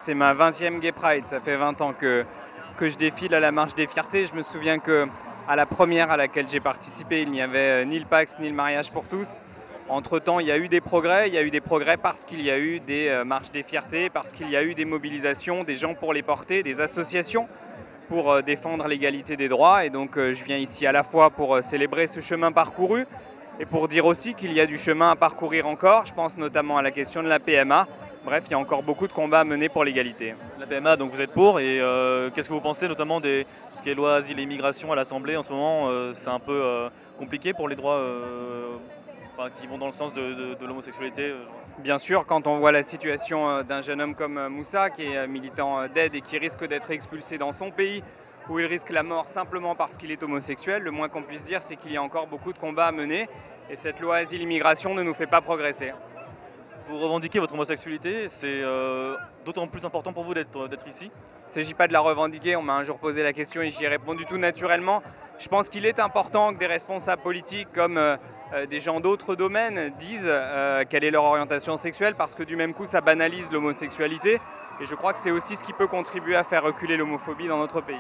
c'est ma 20e Gay Pride. Ça fait 20 ans que je défile à la Marche des Fiertés. Je me souviens qu'à la première à laquelle j'ai participé, il n'y avait ni le Pacs ni le mariage pour tous. Entre-temps, il y a eu des progrès. Il y a eu des progrès parce qu'il y a eu des marches des fiertés, parce qu'il y a eu des mobilisations, des gens pour les porter, des associations pour défendre l'égalité des droits. Et donc, je viens ici à la fois pour célébrer ce chemin parcouru et pour dire aussi qu'il y a du chemin à parcourir encore. Je pense notamment à la question de la PMA. Bref, il y a encore beaucoup de combats à mener pour l'égalité. La PMA, donc vous êtes pour, et qu'est-ce que vous pensez notamment de tout ce qui est loi asile et immigration à l'Assemblée en ce moment? C'est un peu compliqué pour les droits qui vont dans le sens de l'homosexualité. Bien sûr, quand on voit la situation d'un jeune homme comme Moussa, qui est militant d'aide et qui risque d'être expulsé dans son pays, où il risque la mort simplement parce qu'il est homosexuel, le moins qu'on puisse dire, c'est qu'il y a encore beaucoup de combats à mener, et cette loi asile-immigration ne nous fait pas progresser. Vous revendiquez votre homosexualité, c'est d'autant plus important pour vous d'être ici? Il ne s'agit pas de la revendiquer, on m'a un jour posé la question et j'y ai répondu tout naturellement. Je pense qu'il est important que des responsables politiques comme des gens d'autres domaines disent quelle est leur orientation sexuelle, parce que du même coup ça banalise l'homosexualité, et je crois que c'est aussi ce qui peut contribuer à faire reculer l'homophobie dans notre pays.